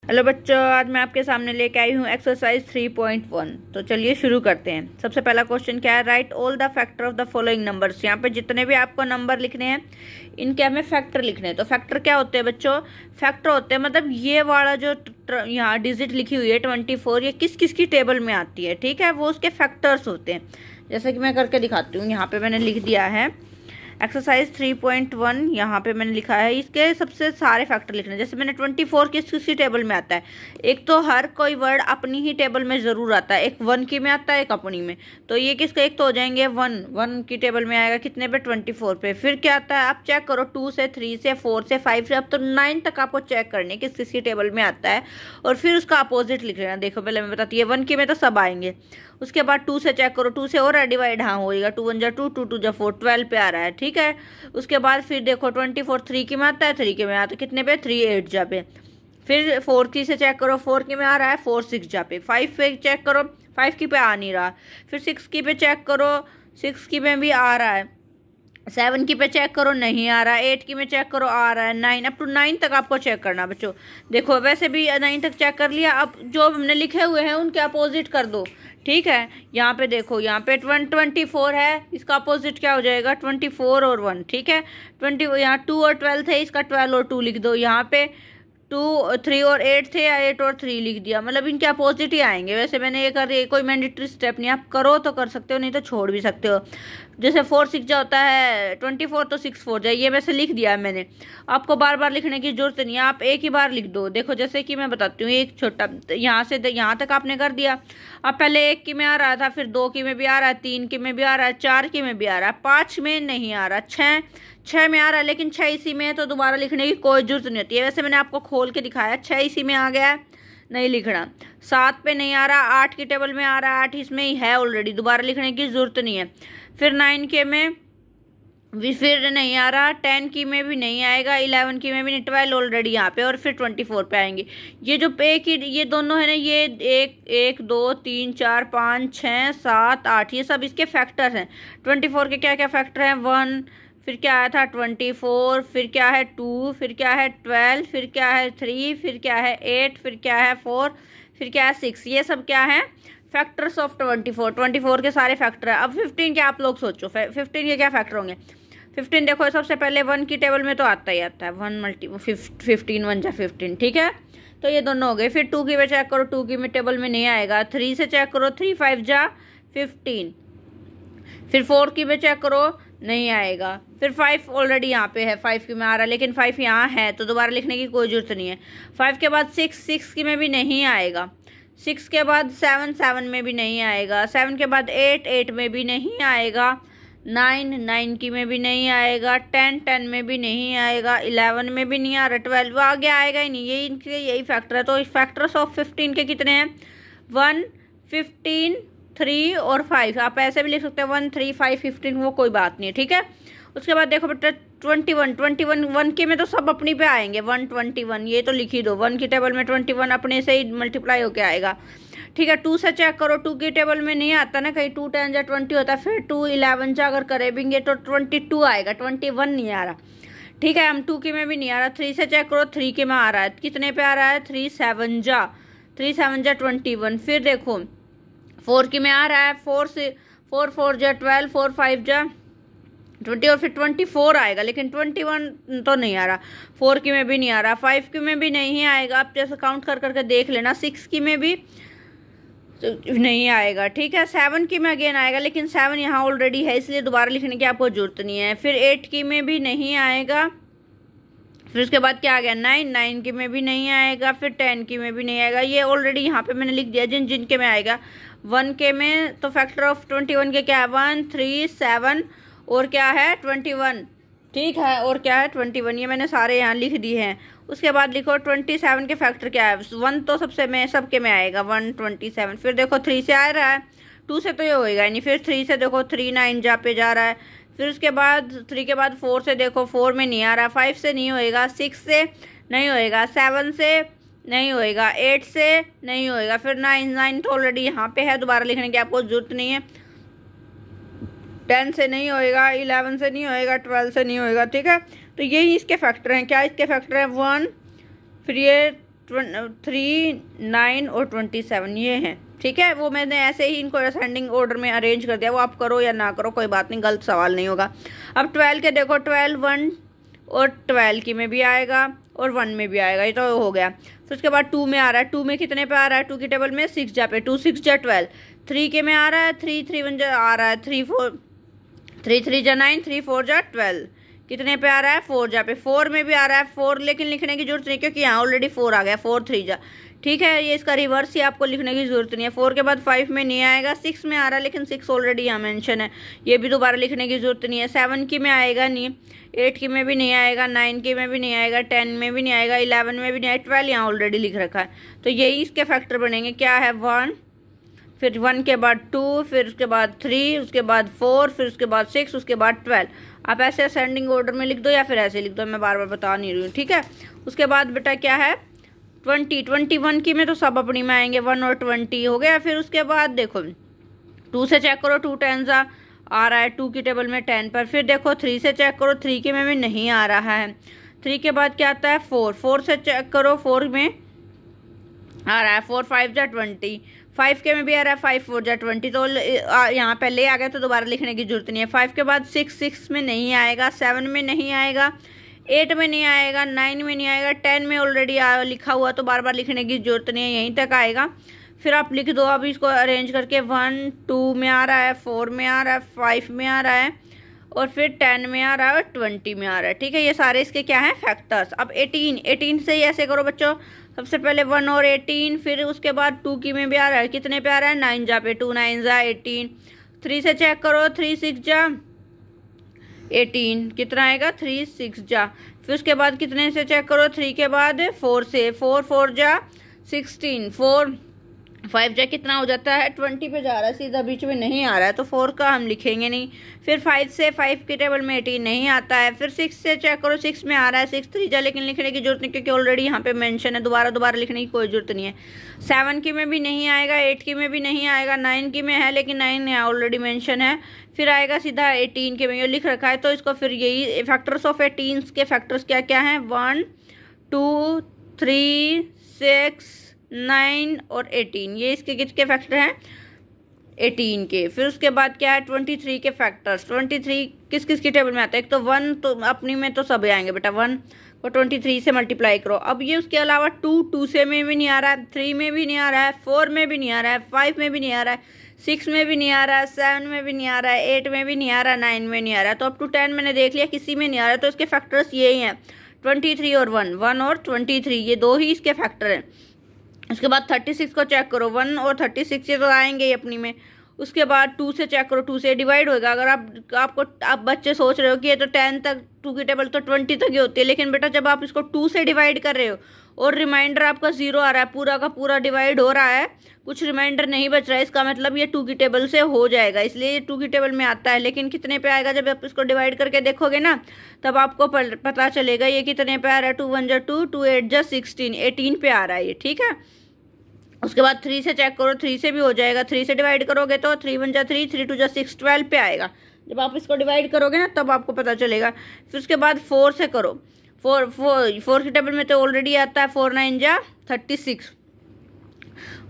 Hello बच्चों, आज मैं आपके सामने लेके आई हूँ एक्सरसाइज 3.1। तो चलिए शुरू करते हैं। सबसे पहला क्वेश्चन क्या है, right all the factor of the following numbers. यहाँ पे जितने भी आपको नंबर लिखने हैं इनके हमें फैक्टर लिखने हैं। तो फैक्टर क्या होते हैं बच्चों? फैक्टर होते हैं मतलब ये वाला जो यहाँ डिजिट लिखी हुई है 24, ये किस किस की टेबल में आती है, ठीक है, वो उसके फैक्टर्स होते हैं। जैसे कि मैं करके दिखाती हूँ। यहाँ पे मैंने लिख दिया है एक्सरसाइज 3.1। यहाँ पे मैंने लिखा है इसके सबसे सारे फैक्टर लिखने। जैसे मैंने 24 किसी टेबल में आता है। एक तो हर कोई वर्ड अपनी ही टेबल में ज़रूर आता है, एक 1 की में आता है, एक अपनी में। तो ये किसका, एक तो हो जाएंगे 1 की टेबल में आएगा कितने पे, 24 पे। फिर क्या आता है, आप चेक करो 2 से 3 से 4 से 5 से अब तो 9 तक आपको चेक करने किस किसी टेबल में आता है और फिर उसका अपोजिट लिख लेना। देखो पहले मैं बताती हूँ, 1 की में तो सब आएंगे। उसके बाद 2 से चेक करो, 2 से और डिवाइड हाँ होएगा, 2 1 जा 2, 2 2 जा 4, 12 पे आ रहा है, ठीक है। उसके बाद फिर देखो 24 3 की में आता है, 3 की में आता है कितने पे, 3 8 जा पे। फिर 4 की से चेक करो, 4 की में आ रहा है, 4 6 जा पे। 5 पे चेक करो, 5 की पे आ नहीं रहा। फिर 6 की पे चेक करो, 6 की में भी आ रहा है। 7 की पे चेक करो, नहीं आ रहा। 8 की में चेक करो, आ रहा है। 9 अप टू 9 तक आपको चेक करना बच्चों। देखो वैसे भी 9 तक चेक कर लिया। अब जो हमने लिखे हुए हैं उनके अपोजिट कर दो, ठीक है। यहाँ पे देखो, यहाँ पे 24 है, इसका अपोजिट क्या हो जाएगा, 24 और 1, ठीक है। 20 यहाँ 2 और 12 थे, इसका 12 और 2 लिख दो। यहाँ पे 2 3 और 8 थे, 8 और 3 लिख दिया। मतलब इनके अपोजिट ही आएंगे। वैसे मैंने ये कर कोई मैंडेटरी स्टेप नहीं, आप करो तो कर सकते हो, नहीं तो छोड़ भी सकते हो। जैसे 4 6 जा होता है 24, तो 6 4 जाए, ये वैसे लिख दिया है मैंने। आपको बार बार लिखने की जरूरत नहीं है, आप एक ही बार लिख दो। देखो जैसे कि मैं बताती हूँ, एक छोटा यहाँ से यहाँ तक आपने कर दिया। अब पहले 1 की में आ रहा था, फिर 2 की में भी आ रहा है, 3 की में भी आ रहा है, 4 की में भी आ रहा है, 5 में नहीं आ रहा, 6 में आ रहा है, लेकिन 6 इसी में है तो दोबारा लिखने की कोई जरूरत नहीं होती है। वैसे मैंने आपको खोल के दिखाया, 6 इसी में आ गया है, नहीं लिखना। 7 पे नहीं आ रहा, 8 की टेबल में आ रहा है, 8 इसमें ही है ऑलरेडी, दोबारा लिखने की जरूरत नहीं है। फिर 9 के में भी फिर नहीं आ रहा, 10 की में भी नहीं आएगा, 11 की में भी नहीं, 12 ऑलरेडी यहाँ पे, और फिर 24 पे आएंगे। ये जो पे की ये दोनों है ना, ये 1 2 3 4 5 6 7 8, ये सब इसके फैक्टर्स हैं। 24 के क्या क्या फैक्टर हैं, 1, फिर क्या आया था 24, फिर क्या है 2, फिर क्या है 12, फिर क्या है 3, फिर क्या है 8, फिर क्या है 4, फिर क्या है 6। ये सब क्या है, फैक्टर्स ऑफ 24 के सारे फैक्टर है। अब 15 के आप लोग सोचो, 15 के क्या फैक्टर होंगे। 15 देखो, सबसे पहले 1 की टेबल में तो आता ही आता है, 1 मल्टी 15 1 जा 15, ठीक है। तो ये दोनों हो गए। फिर 2 की में चेक करो, 2 की में टेबल में नहीं आएगा। 3 से चेक करो, 3 5 जा 15। फिर 4 की में चेक करो, नहीं आएगा। फिर 5 ऑलरेडी यहाँ पे है, 5 की में आ रहा है, लेकिन 5 यहाँ है तो दोबारा लिखने की कोई जरूरत नहीं है। 5 के बाद 6 की में भी नहीं आएगा। 6 के बाद 7 में भी नहीं आएगा। 7 के बाद 8 में भी नहीं आएगा। 9 की में भी नहीं आएगा। 10 में भी नहीं आएगा। 11 में भी नहीं आ रहा। 12 आगे आएगा ही नहीं। यही इनके यही फैक्टर है। तो फैक्टर्स ऑफ 15 के कितने हैं, 1 15 3 और 5। आप ऐसे भी लिख सकते हैं 1 3 5 15, वो कोई बात नहीं है, ठीक है। उसके बाद देखो बेटा 21 1 के में तो सब अपनी पे आएंगे। 121 ये तो लिख ही दो, 1 की टेबल में 21 अपने से ही मल्टीप्लाई होके आएगा, ठीक है। 2 से चेक करो, 2 की टेबल में नहीं आता ना, कहीं 2 10 जा 20 होता है। फिर 2 11 जा अगर करेंगे तो 22 आएगा, 21 नहीं आ रहा, ठीक है। हम 2 की में भी नहीं आ रहा। 3 से चेक करो, 3 के में आ रहा है, कितने पे आ रहा है, 3 7 जा 21। फिर देखो 4 की में आ रहा है, 4 से 4 4 जा 12, 4 5 जा 20, और फिर 24 आएगा, लेकिन 21 तो नहीं आ रहा। 4 की में भी नहीं आ रहा, 5 की में भी नहीं आएगा। आप जैसे काउंट कर करके देख लेना। 6 की में भी तो नहीं आएगा, ठीक है। 7 की में अगेन आएगा, लेकिन 7 यहाँ ऑलरेडी है, इसलिए दोबारा लिखने की आपको जरूरत नहीं है। फिर 8 की में भी नहीं आएगा। फिर उसके बाद क्या आ गया, 9 की में भी नहीं आएगा। फिर 10 की में भी नहीं आएगा। ये ऑलरेडी यहाँ पे मैंने लिख दिया जिनके में आएगा। 1 के में तो फैक्टर ऑफ 21 के क्या है, 1 3 7 और क्या है 21, ठीक है। और क्या है 21, ये मैंने सारे यहाँ लिख दिए हैं। उसके बाद लिखो 27 के फैक्टर क्या है, 1 तो सबके में आएगा, 127। फिर देखो 3 से आ रहा है, 2 से तो ये होएगा नहीं। फिर 3 से देखो 3 9 जा पे जा रहा है। फिर उसके बाद 3 के बाद 4 से देखो, 4 में नहीं आ रहा, 5 से नहीं होएगा, 6 से नहीं होएगा, 7 से नहीं होएगा, 8 से नहीं होएगा। फिर 9 तो ऑलरेडी यहाँ पे है, दोबारा लिखने की आपको जरूरत नहीं है। 10 से नहीं होएगा, 11 से नहीं होएगा, 12 से नहीं होएगा, ठीक है। तो यही इसके फैक्टर हैं। क्या इसके फैक्टर हैं, 1, फिर ये 3, 9 और 27 ये हैं, ठीक है। वो मैंने ऐसे ही इनको असेंडिंग ऑर्डर में अरेंज कर दिया, वो आप करो या ना करो कोई बात नहीं, गलत सवाल नहीं होगा। अब 12 के देखो, 12 1 और 12 की में भी आएगा और 1 में भी आएगा, ये तो हो गया। फिर उसके बाद 2 में आ रहा है, 2 में कितने पे आ रहा है, 2 की टेबल में 6 जा पे, 2 6 जा 12। 3 के में आ रहा है, 3 3 1 जा आ रहा है, 3 3 जा 9, 3 4 जा 12, कितने पे आ रहा है, 4 जा पे। 4 में भी आ रहा है 4, लेकिन लिखने की जरूरत नहीं क्योंकि यहाँ ऑलरेडी 4 आ गया, 4 3 जा, ठीक है। ये इसका रिवर्स ही आपको लिखने की जरूरत नहीं है। 4 के बाद 5 में नहीं आएगा, 6 में आ रहा है लेकिन 6 ऑलरेडी यहाँ मेंशन है, ये भी दोबारा लिखने की जरूरत नहीं है। 7 की में आएगा नहीं, 8 की में भी नहीं आएगा, 9 की में भी नहीं आएगा, 10 में भी नहीं आएगा, 11 में भी नहीं आएगा, 12 यहाँ ऑलरेडी लिख रखा है। तो यही इसके फैक्टर बनेंगे, क्या है 1, फिर 1 के बाद 2, फिर उसके बाद 3, उसके बाद 4, फिर उसके बाद 6, उसके बाद 12। आप ऐसे असेंडिंग ऑर्डर में लिख दो या फिर ऐसे लिख दो, मैं बार बार बता नहीं रही हूँ, ठीक है। उसके बाद बेटा क्या है 21 की में तो सब अपनी में आएंगे, 1 और 20 हो गया। फिर उसके बाद देखो 2 से चेक करो, 2 10 आ रहा है 2 की टेबल में 10 पर। फिर देखो 3 से चेक करो, 3 के में भी नहीं आ रहा है। 3 के बाद क्या आता है 4, 4 से चेक करो, 4 में आ रहा है 4 5 जा 20, 5 के में भी आ रहा है 5 4 जा 20, तो यहाँ पहले आ गया तो दोबारा लिखने की जरूरत नहीं है। 5 के बाद 6 में नहीं आएगा, 7 में नहीं आएगा, 8 में नहीं आएगा, 9 में नहीं आएगा, 10 में ऑलरेडी लिखा हुआ तो बार बार लिखने की जरूरत नहीं है, यहीं तक आएगा। फिर आप लिख दो अब इसको अरेंज करके, 1 2 में आ रहा है, 4 में आ रहा है, 5 में आ रहा है और फिर 10 में आ रहा है और 20 में आ रहा है, ठीक है। ये सारे इसके क्या हैं फैक्टर्स। अब 18 से ही ऐसे करो बच्चों, सबसे पहले 1 और 18, फिर उसके बाद 2 की में भी आ रहा है, कितने पे आ रहा है 9 जा पे, 2 9 जा 18। 3 से चेक करो, 3 6 जा 18, कितना आएगा 3 6 जा। फिर उसके बाद कितने से चेक करो, 3 के बाद 4 से, 4 4 जा 16, 4 5 जा कितना हो जाता है 20 पे जा रहा है, सीधा बीच में नहीं आ रहा है तो 4 का हम लिखेंगे नहीं। फिर 5 से 5 की टेबल में 18 नहीं आता है। फिर 6 से चेक करो, 6 में आ रहा है 6 3 जा, लेकिन लिखने की जरूरत नहीं क्योंकि ऑलरेडी यहाँ पे मेंशन है, दोबारा लिखने की कोई जरूरत नहीं है। 7 की में भी नहीं आएगा, 8 की में भी नहीं आएगा, 9 की में है लेकिन 9 यहाँ ऑलरेडी मेंशन है। फिर आएगा सीधा 18 के में, ये लिख रखा है तो इसको फिर यही फैक्टर्स ऑफ 18 के फैक्टर्स क्या क्या हैं 1 2 3 6 9 और 18, ये इसके किसके फैक्टर हैं 18 के। फिर उसके बाद क्या है 23 के फैक्टर्स। 23 किस किस की टेबल में आता है, एक तो 1 तो अपनी में तो सब आएंगे बेटा, 1 को 23 से मल्टीप्लाई करो। अब ये उसके अलावा 2 से में भी नहीं आ रहा है, 3 में भी नहीं आ रहा है, 4 में भी नहीं आ रहा है, 5 में भी नहीं आ रहा है, 6 में भी नहीं आ रहा है, 7 में भी नहीं आ रहा है, 8 में भी नहीं आ रहा है, 9 में नहीं आ रहा है। तो अप टू 10 मैंने देख लिया किसी में नहीं आ रहा है, तो इसके फैक्टर्स यही हैं 23 और 1 और 23, ये दो ही इसके फैक्टर हैं। उसके बाद 36 को चेक करो, 1 और 36 ये तो आएंगे ही अपनी में। उसके बाद 2 से चेक करो, 2 से डिवाइड होएगा। अगर आप बच्चे सोच रहे हो कि ये तो 10 तक 2 की टेबल तो 20 तक ही होती है, लेकिन बेटा जब आप इसको 2 से डिवाइड कर रहे हो और रिमाइंडर आपका 0 आ रहा है, पूरा का पूरा डिवाइड हो रहा है, कुछ रिमाइंडर नहीं बच रहा है, इसका मतलब ये 2 की टेबल से हो जाएगा, इसलिए ये 2 की टेबल में आता है। लेकिन कितने पे आएगा जब आप इसको डिवाइड करके देखोगे ना, तब आपको पता चलेगा ये कितने पे आ रहा है, 2 1 जा 2, 2 8 जा 16, 18 पे आ रहा है ये, ठीक है। उसके बाद 3 से चेक करो, 3 से भी हो जाएगा, 3 से डिवाइड करोगे तो 3 1 जा 3, 3 2 जा 6, 12 पे आएगा। जब आप इसको डिवाइड करोगे ना तब आपको पता चलेगा। फिर उसके बाद 4 से करो, 4 की टेबल में तो ऑलरेडी आता है, 4 9 जा 36।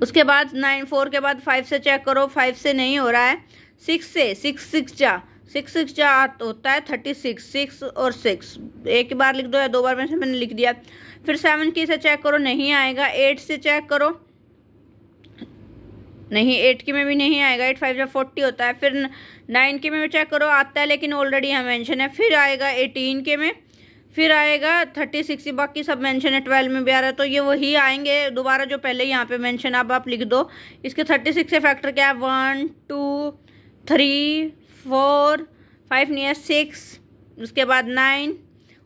उसके बाद 4 के बाद 5 से चेक करो, 5 से नहीं हो रहा है, 6 से 6 6 जा होता है 36, 6 और 6 एक बार लिख दो या दो बार में से मैंने लिख दिया। फिर 7 की से चेक करो, नहीं आएगा। 8 से चेक करो, नहीं, 8 की में भी नहीं आएगा, 8 5 जा 40 होता है। फिर 9 के में भी चेक करो, आता है लेकिन ऑलरेडी यहाँ मेंशन है। फिर आएगा 18 के में, फिर आएगा 36, बाकी सब मेंशन है, 12 में भी आ रहा है, तो ये वही आएंगे दोबारा जो पहले यहाँ पे मेंशन। अब आप लिख दो इसके 36 से फैक्टर क्या है, 1 2 3 4 5 नहीं है 6, उसके बाद 9,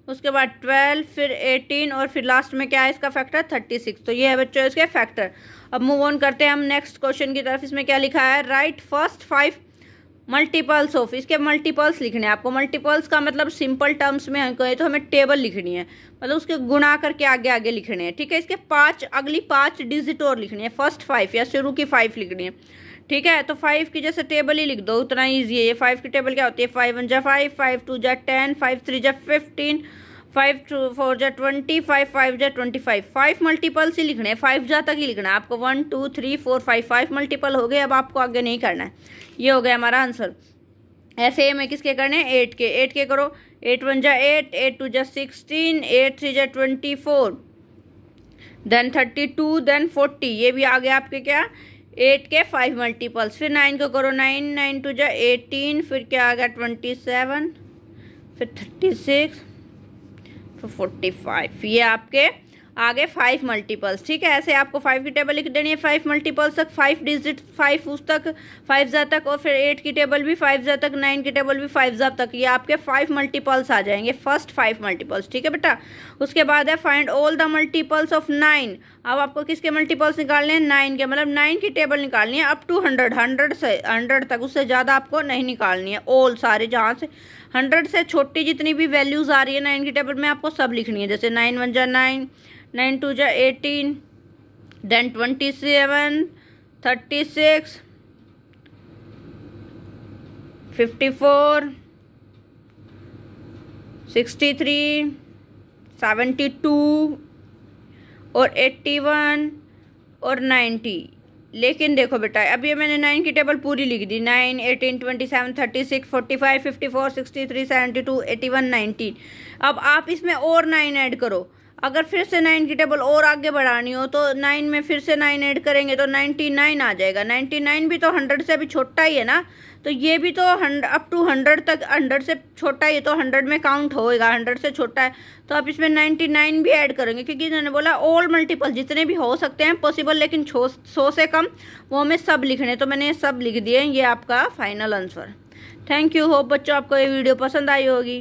उसके बाद 12, फिर 18 और फिर लास्ट में क्या है इसका फैक्टर 36। तो ये है बच्चों इसके फैक्टर। अब मूव ऑन करते हैं हम नेक्स्ट क्वेश्चन की तरफ। इसमें क्या लिखा है, राइट फर्स्ट 5 मल्टीपल्स ऑफ, इसके मल्टीपल्स लिखने हैं आपको। मल्टीपल्स का मतलब सिंपल टर्म्स में हम कहें तो हमें टेबल लिखनी है, मतलब उसके गुणा करके आगे आगे लिखने हैं, ठीक है। इसके अगली 5 डिजिट और लिखनी है, फर्स्ट 5 या शुरू की 5 लिखनी है, ठीक है। तो 5 की जैसे टेबल ही लिख दो, उतना ईजी है। ये 5 की टेबल क्या होती है, 5 1 जा 5, 5 2 जा 10, 5 3 जा 15, 5 4 जा 20, 5 5 जा 25, 5 मल्टीपल्स ही लिखने हैं, 5 जा तक ही लिखना है आपको। 1 2 3 4 5, 5 मल्टीपल हो गए, अब आपको आगे नहीं करना है। ये हो गया हमारा आंसर। ऐसे ही हमें किसके करने हैं, 8 के। 8 के करो, 8 1 जा 8, 8 2 जा 16, 8 3 जा 24, देन 32, देन 40। ये भी आ गया आपके क्या, 8 के 5 मल्टीपल्स। फिर 9 को करो, 9 9 2 जा 18, फिर क्या आ गया 27, फिर 36, फिर 45। ये आपके आगे 5 मल्टीपल्स। ठीक है, ऐसे आपको 5 की टेबल लिख देनी है, 5 मल्टीपल्स तक, 5 डिजिट, 5 उस तक, 5 जा तक, और फिर 8 की टेबल भी 5 जा तक, 9 की टेबल भी 5 जा तक। ये आपके 5 मल्टीपल्स आ जाएंगे, फर्स्ट 5 मल्टीपल्स। ठीक है बेटा, उसके बाद है find all the multiples of 9। अब आपको किसके मल्टीपल्स निकालने हैं, 9 के, मतलब 9 की टेबल निकालनी है अप टू 100, 100 से 100 तक, उससे ज़्यादा आपको नहीं निकालनी है। ऑल सारे, जहाँ से 100 से छोटी जितनी भी वैल्यूज़ आ रही है 9 की टेबल में, आपको सब लिखनी है। जैसे 9 1 जा 9, 9 2 जा 18, देन 27, 36, 54, 63, 72 और 81 और 90। लेकिन देखो बेटा, अब ये मैंने 9 की टेबल पूरी लिख दी, 9 18 27 36 45 54 63 72 81 19। अब आप इसमें और 9 ऐड करो। अगर फिर से 9 की टेबल और आगे बढ़ानी हो तो 9 में फिर से 9 ऐड करेंगे तो 99 आ जाएगा। 99 भी तो 100 से अभी छोटा ही है ना, तो ये भी तो 100 अप टू 100 तक, 100 से छोटा है तो 100 में काउंट होएगा, 100 से छोटा है तो आप इसमें 99 भी ऐड करेंगे, क्योंकि इन्होंने बोला ऑल मल्टीपल जितने भी हो सकते हैं पॉसिबल, लेकिन 100 से कम वो हमें सब लिखने, तो मैंने सब लिख दिए। ये आपका final answer. Thank you. Hope बच्चों आपको ये वीडियो पसंद आई होगी।